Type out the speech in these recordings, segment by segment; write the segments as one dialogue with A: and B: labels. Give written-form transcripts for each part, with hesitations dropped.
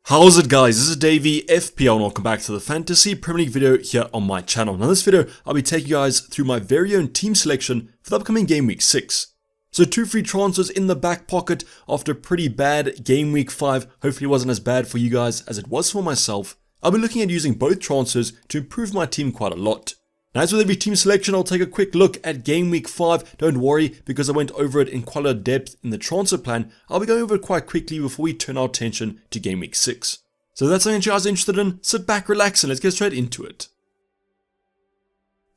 A: How's it guys, this is Dayvy, FPL, and welcome back to the Fantasy Premier League video here on my channel. Now in this video, I'll be taking you guys through my very own team selection for the upcoming Game Week 6. So 2 free transfers in the back pocket after a pretty bad Game Week 5. Hopefully it wasn't as bad for you guys as it was for myself. I'll be looking at using both transfers to improve my team quite a lot. Now, as with every team selection, I'll take a quick look at Game Week 5. Don't worry, because I went over it in quite a depth in the transfer plan, I'll be going over it quite quickly before we turn our attention to Game Week 6. So if that's something you guys are interested in, sit back, relax, and let's get straight into it.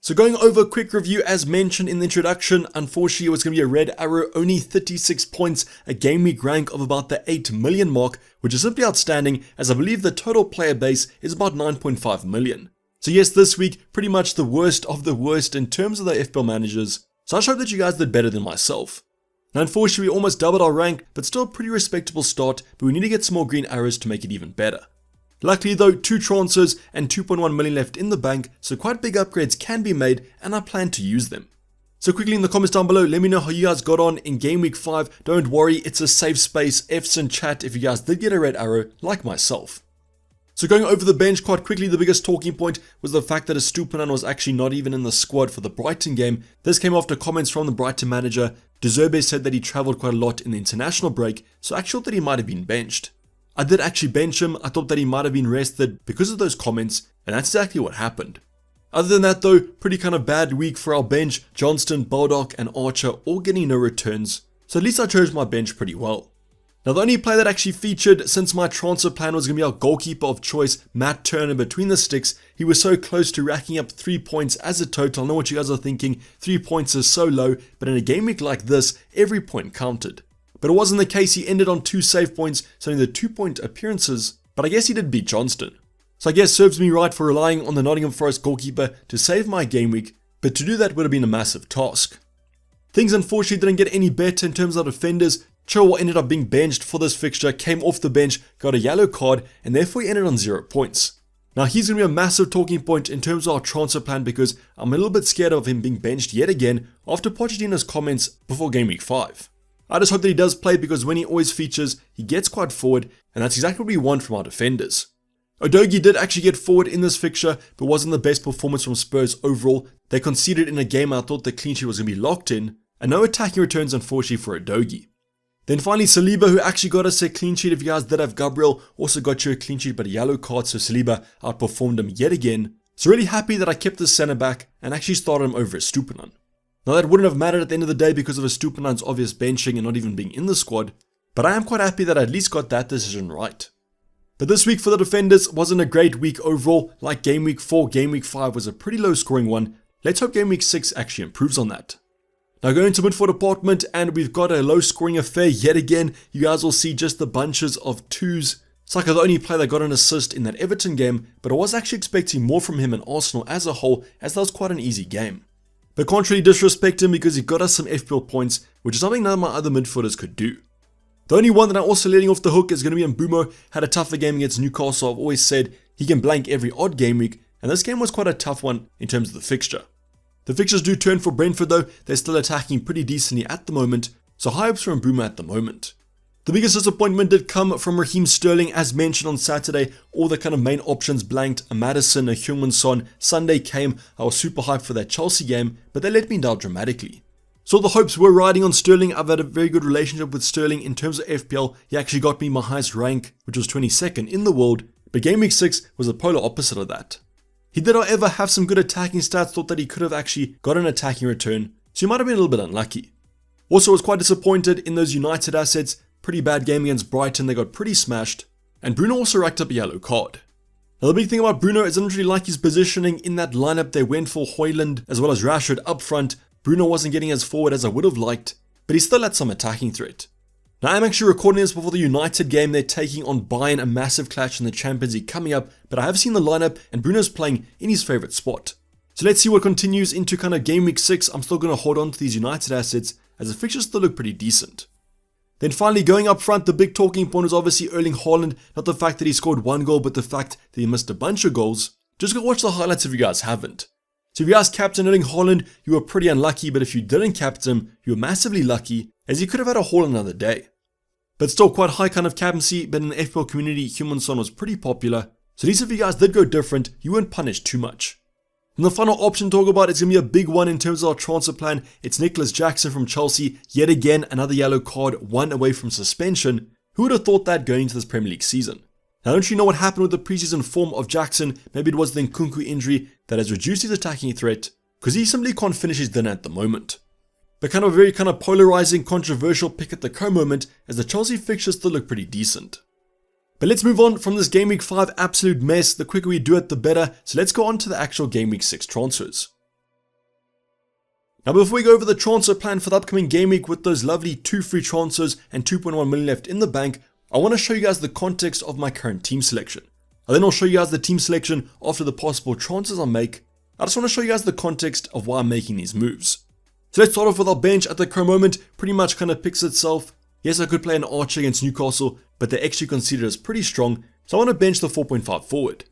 A: So going over a quick review, as mentioned in the introduction, unfortunately it was going to be a red arrow, only 36 points, a game week rank of about the 8 million mark, which is simply outstanding, as I believe the total player base is about 9.5 million. So yes, this week, pretty much the worst of the worst in terms of the FPL managers, so I just hope that you guys did better than myself. Now unfortunately we almost doubled our rank, but still a pretty respectable start, but we need to get some more green arrows to make it even better. Luckily though, 2 transfers and 2.1 million left in the bank, so quite big upgrades can be made and I plan to use them. So quickly in the comments down below, let me know how you guys got on in Game Week 5. Don't worry, it's a safe space, F's in chat if you guys did get a red arrow like myself. So going over the bench quite quickly, the biggest talking point was the fact that Estupiñán was actually not even in the squad for the Brighton game. This came after comments from the Brighton manager. De Zerbi said that he travelled quite a lot in the international break, so I actually thought that he might have been benched. I did actually bench him. I thought that he might have been rested because of those comments, and that's exactly what happened. Other than that though, pretty kind of bad week for our bench. Johnston, Baldock and Archer all getting no returns, so at least I chose my bench pretty well. Now the only player that actually featured since my transfer plan was going to be our goalkeeper of choice, Matt Turner, between the sticks. He was so close to racking up 3 points as a total. I know what you guys are thinking, 3 points is so low, but in a game week like this, every point counted. But it wasn't the case. He ended on 2 save points, so only the 2-point appearances, but I guess he did beat Johnston. So I guess serves me right for relying on the Nottingham Forest goalkeeper to save my game week, but to do that would have been a massive task. Things unfortunately didn't get any better in terms of defenders. Chilwell ended up being benched for this fixture, came off the bench, got a yellow card, and therefore he ended on 0 points. Now he's going to be a massive talking point in terms of our transfer plan because I'm a little bit scared of him being benched yet again after Pochettino's comments before Game Week 5. I just hope that he does play because when he always features, he gets quite forward, and that's exactly what we want from our defenders. Udogie did actually get forward in this fixture, but wasn't the best performance from Spurs overall. They conceded in a game I thought the clean sheet was going to be locked in, and no attacking returns unfortunately for Udogie. Then finally Saliba, who actually got us a clean sheet. If you guys did have Gabriel, also got you a clean sheet but a yellow card, so Saliba outperformed him yet again. So really happy that I kept the centre back and actually started him over Estupiñán. Now that wouldn't have mattered at the end of the day because of Estupiñán's obvious benching and not even being in the squad, but I am quite happy that I at least got that decision right. But this week for the defenders wasn't a great week overall. Like Game Week 4, Game Week 5 was a pretty low scoring one. Let's hope Game Week 6 actually improves on that. Now going to midfield department, and we've got a low scoring affair yet again. You guys will see just the bunches of 2s. Saka the only player that got an assist in that Everton game, but I was actually expecting more from him and Arsenal as a whole, as that was quite an easy game. But can't really disrespect him because he got us some FPL points, which is something none of my other midfielders could do. The only one that I'm also letting off the hook is going to be Mbeumo. Had a tougher game against Newcastle. I've always said he can blank every odd game week, and this game was quite a tough one in terms of the fixture. The fixtures do turn for Brentford though. They're still attacking pretty decently at the moment, so high hopes for Mbeumo at the moment. The biggest disappointment did come from Raheem Sterling. As mentioned on Saturday, all the kind of main options blanked. A Maddison, a Heung-min Son. Sunday came, I was super hyped for that Chelsea game, but they let me down dramatically. So the hopes were riding on Sterling. I've had a very good relationship with Sterling in terms of FPL. He actually got me my highest rank, which was 22nd in the world, but Game Week 6 was the polar opposite of that. He did however have some good attacking stats. Thought that he could have actually got an attacking return, so he might have been a little bit unlucky. Also was quite disappointed in those United assets. Pretty bad game against Brighton, they got pretty smashed, and Bruno also racked up a yellow card. Now the big thing about Bruno is I didn't really like his positioning in that lineup. They went for Højlund as well as Rashford up front. Bruno wasn't getting as forward as I would have liked, but he still had some attacking threat. Now I'm actually recording this before the United game. They're taking on Bayern, a massive clash in the Champions League coming up, but I have seen the lineup and Bruno's playing in his favourite spot. So let's see what continues into kind of Game Week 6. I'm still going to hold on to these United assets as the fixtures still look pretty decent. Then finally going up front, the big talking point was obviously Erling Haaland. Not the fact that he scored 1 goal, but the fact that he missed a bunch of goals. Just go watch the highlights if you guys haven't. So if you guys captain Erling Haaland, you were pretty unlucky, but if you didn't captain him, you were massively lucky, as he could have had a haul another day. but still quite high kind of captaincy, but in the FPL community, Humanson was pretty popular. So at least if you guys did go different, you weren't punished too much. And the final option to talk about is going to be a big one in terms of our transfer plan. It's Nicholas Jackson from Chelsea. Yet again, another yellow card, one away from suspension. Who would have thought that going into this Premier League season? Now, don't you know what happened with the preseason form of Jackson? Maybe it was the Nkunku injury that has reduced his attacking threat, because he simply can't finish his dinner at the moment. But kind of a very kind of polarizing, controversial pick at the current moment, as the Chelsea fixtures still look pretty decent. But let's move on from this Game Week 5 absolute mess. The quicker we do it, the better. So let's go on to the actual Game Week 6 transfers. Now before we go over the transfer plan for the upcoming game week with those lovely 2 free transfers and 2.1 million left in the bank, I want to show you guys the context of my current team selection. And then I'll show you guys the team selection after the possible transfers I make. I just want to show you guys the context of why I'm making these moves. So let's start off with our bench at the current moment. Pretty much kind of picks itself. Yes, I could play an Archer against Newcastle, but they're actually considered as pretty strong, so I want to bench the 4.5 forward.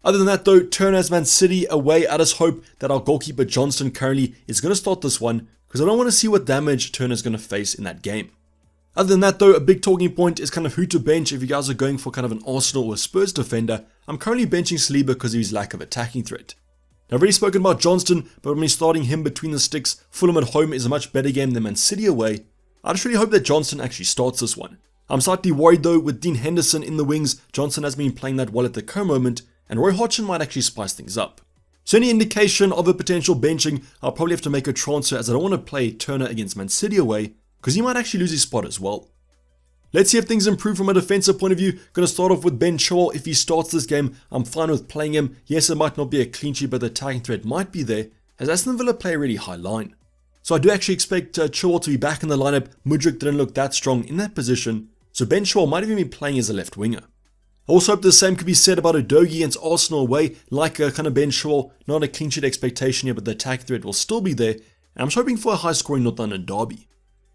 A: Other than that though, Turner has Man City away. I just hope that our goalkeeper Johnston currently is going to start this one, because I don't want to see what damage Turner's going to face in that game. Other than that though, a big talking point is kind of who to bench if you guys are going for kind of an Arsenal or a Spurs defender. I'm currently benching Saliba because of his lack of attacking threat. Now, I've already spoken about Johnston, but when starting him between the sticks, Fulham at home is a much better game than Man City away. I just really hope that Johnston actually starts this one. I'm slightly worried though with Dean Henderson in the wings. Johnston has been playing that well at the current moment, and Roy Hodgson might actually spice things up. So any indication of a potential benching, I'll probably have to make a transfer as I don't want to play Turner against Man City away, because he might actually lose his spot as well. Let's see if things improve from a defensive point of view. Going to start off with Ben Chilwell. If he starts this game, I'm fine with playing him. Yes, it might not be a clean sheet, but the attacking threat might be there, as Aston Villa play a really high line. So I do actually expect Chilwell to be back in the lineup. Mudryk didn't look that strong in that position, so Ben Chilwell might even be playing as a left winger. I also hope the same could be said about Udogie against Arsenal away, like kind of Ben Chilwell. Not a clean sheet expectation here, but the attacking threat will still be there, and I'm just hoping for a high scoring North London derby.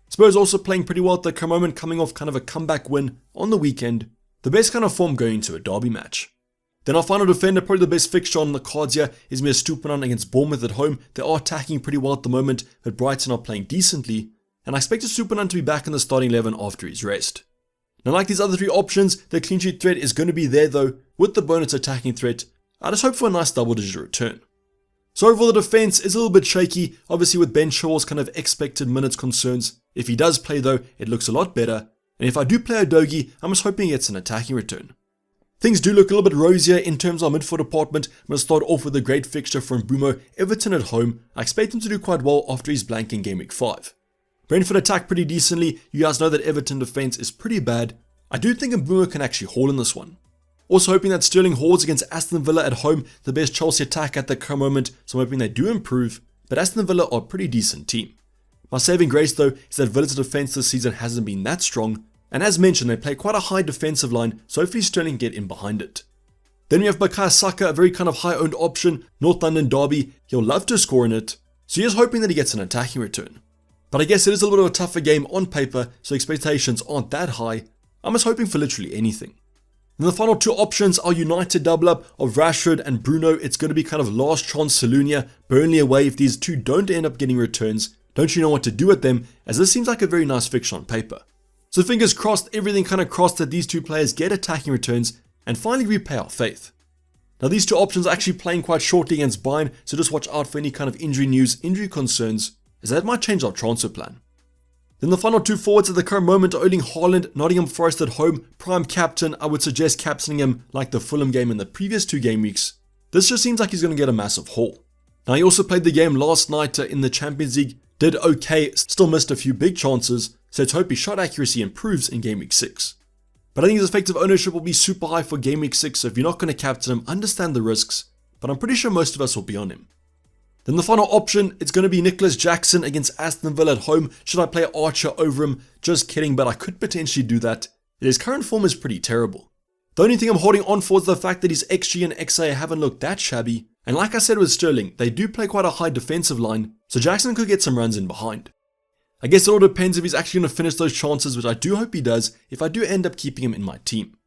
A: Spurs also playing pretty well at the current moment, coming off kind of a comeback win on the weekend. The best kind of form going into a derby match. Then our final defender, probably the best fixture on the cards here, is Mir Stupinan against Bournemouth at home. They are attacking pretty well at the moment, but Brighton are playing decently, and I expect Stupinan to be back in the starting 11 after his rest. Now, like these other 3 options, the clean sheet threat is going to be there though, with the bonus attacking threat. I just hope for a nice double-digit return. So overall, the defense is a little bit shaky, obviously with Ben Chilwell's kind of expected minutes concerns. If he does play though, it looks a lot better, and if I do play Udogie, I'm just hoping he gets an attacking return. Things do look a little bit rosier in terms of our midfield department. I'm going to start off with a great fixture from Mbeumo, Everton at home. I expect him to do quite well after his blank in Game Week 5. Brentford attack pretty decently. You guys know that Everton defense is pretty bad. I do think Mbeumo can actually haul in this one. Also hoping that Sterling hauls against Aston Villa at home, the best Chelsea attack at the current moment, so I'm hoping they do improve, but Aston Villa are a pretty decent team. My saving grace though is that Villa's defense this season hasn't been that strong, and as mentioned, they play quite a high defensive line, so hopefully Sterling get in behind it. Then we have Bukayo Saka, a very kind of high-owned option, North London derby. He'll love to score in it, so he's hoping that he gets an attacking return. But I guess it is a little bit of a tougher game on paper, so expectations aren't that high. I'm just hoping for literally anything. Then the final 2 options are United double up of Rashford and Bruno. It's going to be kind of last chance Salunia, Burnley away. If these 2 don't end up getting returns, don't you know what to do with them, as this seems like a very nice fixture on paper. So fingers crossed, everything kind of crossed that these 2 players get attacking returns and finally repay our faith. Now these 2 options are actually playing quite shortly against Bayern, so just watch out for any kind of injury news, injury concerns, as that might change our transfer plan. Then the final 2 forwards at the current moment are Erling Haaland, Nottingham Forest at home, prime captain. I would suggest captaining him like the Fulham game in the previous 2 game weeks. This just seems like he's going to get a massive haul. Now he also played the game last night in the Champions League, did okay, still missed a few big chances, so let's hope his shot accuracy improves in Game Week 6. But I think his effective ownership will be super high for Game Week 6, so if you're not going to captain him, understand the risks, but I'm pretty sure most of us will be on him. Then the final option, it's going to be Nicholas Jackson against Aston Villa at home. Should I play Archer over him? Just kidding, but I could potentially do that. His current form is pretty terrible. The only thing I'm holding on for is the fact that his XG and XA haven't looked that shabby. And like I said with Sterling, they do play quite a high defensive line, so Jackson could get some runs in behind. I guess it all depends if he's actually going to finish those chances, which I do hope he does, if I do end up keeping him in my team.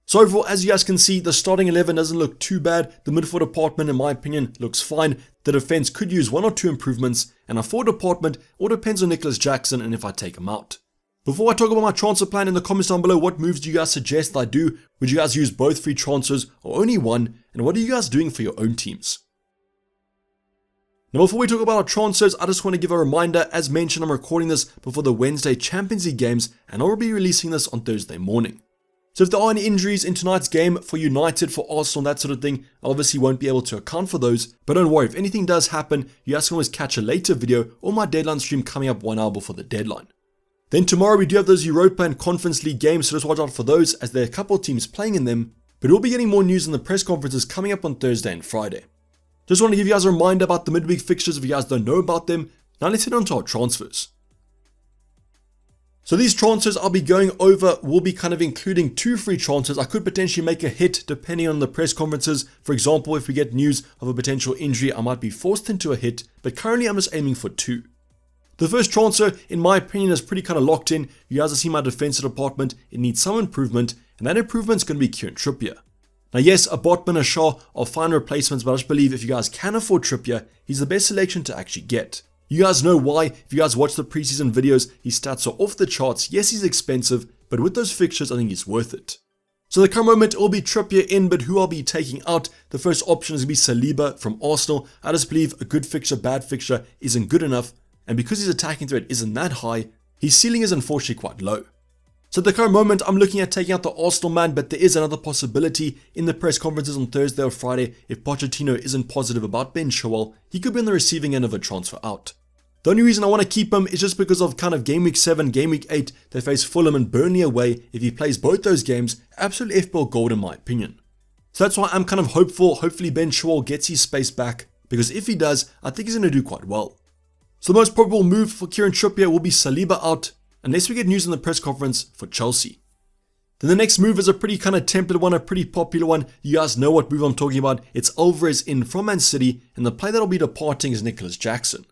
A: So overall, as you guys can see, the starting 11 doesn't look too bad. The midfield department, in my opinion, looks fine. The defense could use 1 or 2 improvements, and our forward department all depends on Nicholas Jackson and if I take him out. Before I talk about my transfer plan, in the comments down below, what moves do you guys suggest I do? Would you guys use both free transfers or only one? And what are you guys doing for your own teams? Now before we talk about our transfers, I just want to give a reminder. As mentioned, I'm recording this before the Wednesday Champions League games and I'll be releasing this on Thursday morning. So if there are any injuries in tonight's game for United, for Arsenal, that sort of thing, I obviously won't be able to account for those. But don't worry, if anything does happen, you guys can always catch a later video or my deadline stream coming up 1 hour before the deadline. Then tomorrow we do have those Europa and Conference League games, so just watch out for those as there are a couple of teams playing in them. But we'll be getting more news in the press conferences coming up on Thursday and Friday. Just want to give you guys a reminder about the midweek fixtures if you guys don't know about them. Now let's head on to our transfers. So these transfers I'll be going over will be kind of including 2 free transfers. I could potentially make a hit depending on the press conferences. For example, if we get news of a potential injury, I might be forced into a hit, but currently I'm just aiming for 2. The first transfer, in my opinion, is pretty kind of locked in. You guys have seen my defensive department. It needs some improvement, and that improvement is going to be Kieran Trippier. Now yes, a Botman, a Shaw are fine replacements, but I just believe if you guys can afford Trippier, he's the best selection to actually get. You guys know why. If you guys watch the preseason videos, his stats are off the charts. Yes, he's expensive, but with those fixtures, I think he's worth it. So the current moment, it will be Trippier in, but who I'll be taking out, the first option is going to be Saliba from Arsenal. I just believe a good fixture, bad fixture isn't good enough. And because his attacking threat isn't that high, his ceiling is unfortunately quite low. So at the current moment, I'm looking at taking out the Arsenal man, but there is another possibility in the press conferences on Thursday or Friday. If Pochettino isn't positive about Ben Chilwell, he could be on the receiving end of a transfer out. The only reason I want to keep him is just because of kind of game week 7, game week 8, they face Fulham and Burnley away. If he plays both those games, absolute FPL gold in my opinion. So that's why I'm kind of hopeful. Hopefully Ben Chilwell gets his space back, because if he does, I think he's going to do quite well. So the most probable move for Kieran Trippier will be Saliba out, unless we get news in the press conference for Chelsea. Then the next move is a pretty kind of template one, a pretty popular one. You guys know what move I'm talking about. It's Alvarez in from Man City, and the player that will be departing is Nicholas Jackson.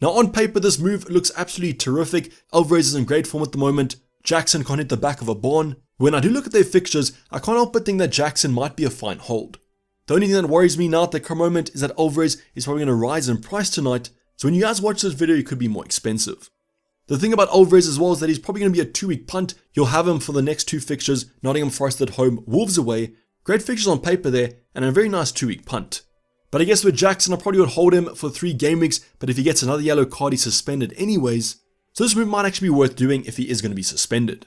A: Now on paper, this move looks absolutely terrific. Alvarez is in great form at the moment. Jackson can't hit the back of a barn. When I do look at their fixtures, I can't help but think that Jackson might be a fine hold. The only thing that worries me now at the current moment is that Alvarez is probably going to rise in price tonight. So when you guys watch this video, it could be more expensive. The thing about Alvarez as well is that he's probably going to be a 2-week punt. You'll have him for the next 2 fixtures, Nottingham Forest at home, Wolves away. Great fixtures on paper there, and a very nice 2-week punt. But I guess with Jackson, I probably would hold him for 3 game weeks, but if he gets another yellow card, he's suspended anyways. So this move might actually be worth doing if he is going to be suspended.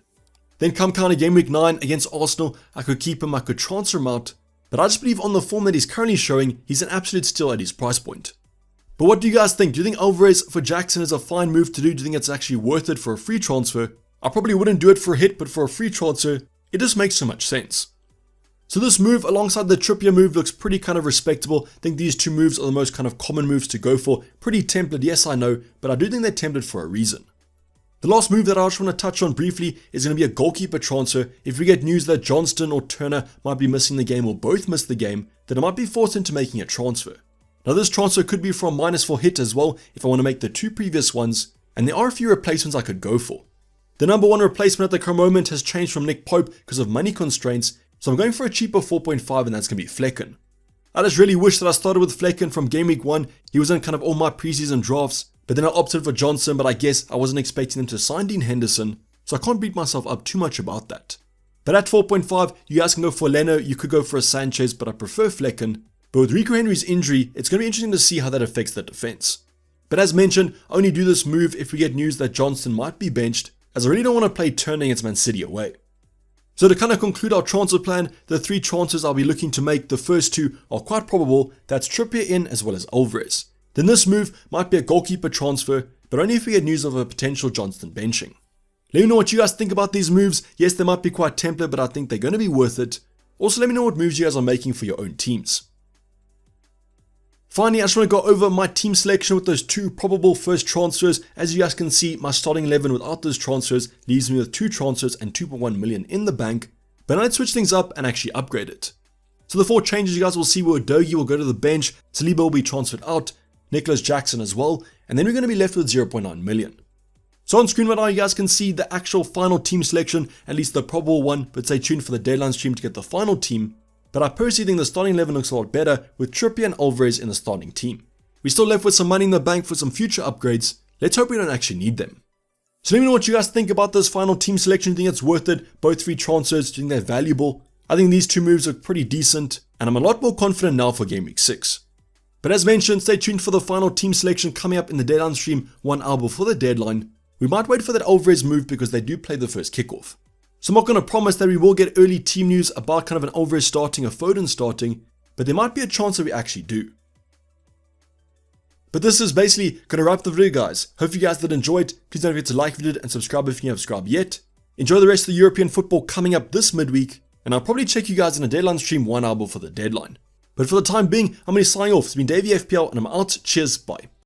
A: Then come kind of game week 9 against Arsenal, I could keep him, I could transfer him out. But I just believe on the form that he's currently showing, he's an absolute steal at his price point. But what do you guys think? Do you think Alvarez for Jackson is a fine move to do? Do you think it's actually worth it for a free transfer? I probably wouldn't do it for a hit, but for a free transfer, it just makes so much sense. So this move alongside the Trippier move looks pretty kind of respectable. I think these 2 moves are the most kind of common moves to go for. Pretty template, yes I know, but I do think they're template for a reason. The last move that I just want to touch on briefly is going to be a goalkeeper transfer. If we get news that Johnston or Turner might be missing the game or both miss the game, then I might be forced into making a transfer. Now this transfer could be from -4 hit as well if I want to make the 2 previous ones, and there are a few replacements I could go for. The number 1 replacement at the current moment has changed from Nick Pope because of money constraints, so I'm going for a cheaper 4.5 and that's going to be Flecken. I just really wish that I started with Flecken from game week 1, he was in kind of all my preseason drafts, but then I opted for Johnson, but I guess I wasn't expecting them to sign Dean Henderson, so I can't beat myself up too much about that. But at 4.5, you guys can go for Leno, you could go for a Sanchez, but I prefer Flecken. But with Rico Henry's injury, it's going to be interesting to see how that affects the defense. But as mentioned, I only do this move if we get news that Johnston might be benched, as I really don't want to play Turner against Man City away. So to kind of conclude our transfer plan, the 3 transfers I'll be looking to make, the first 2 are quite probable. That's Trippier in as well as Alvarez. Then this move might be a goalkeeper transfer, but only if we get news of a potential Johnston benching. Let me know what you guys think about these moves. Yes, they might be quite template, but I think they're going to be worth it. Also, let me know what moves you guys are making for your own teams. Finally, I just want to go over my team selection with those 2 probable first transfers. As you guys can see, my starting 11 without those transfers leaves me with 2 transfers and 2.1 million in the bank. But now let's switch things up and actually upgrade it. So the 4 changes you guys will see were Dayvy will go to the bench, Saliba will be transferred out, Nicholas Jackson as well, and then we're going to be left with 0.9 million. So on screen right now, you guys can see the actual final team selection, at least the probable one, but stay tuned for the deadline stream to get the final team. But I personally think the starting 11 looks a lot better with Trippier and Alvarez in the starting team. We're still left with some money in the bank for some future upgrades. Let's hope we don't actually need them. So let me know what you guys think about this final team selection. Do you think it's worth it? Both free transfers, do you think they're valuable? I think these two moves look pretty decent, and I'm a lot more confident now for Game Week 6. But as mentioned, stay tuned for the final team selection coming up in the deadline stream 1 hour before the deadline. We might wait for that Alvarez move because they do play the first kickoff. So I'm not going to promise that we will get early team news about kind of an Alvarez starting, a Foden starting, but there might be a chance that we actually do. But this is basically going to wrap the video, guys. Hope you guys did enjoy it. Please don't forget to like if you did and subscribe if you haven't subscribed yet. Enjoy the rest of the European football coming up this midweek, and I'll probably check you guys in a deadline stream 1 hour before the deadline. But for the time being, I'm going to be signing off. It's been Dayvy FPL, and I'm out. Cheers, bye.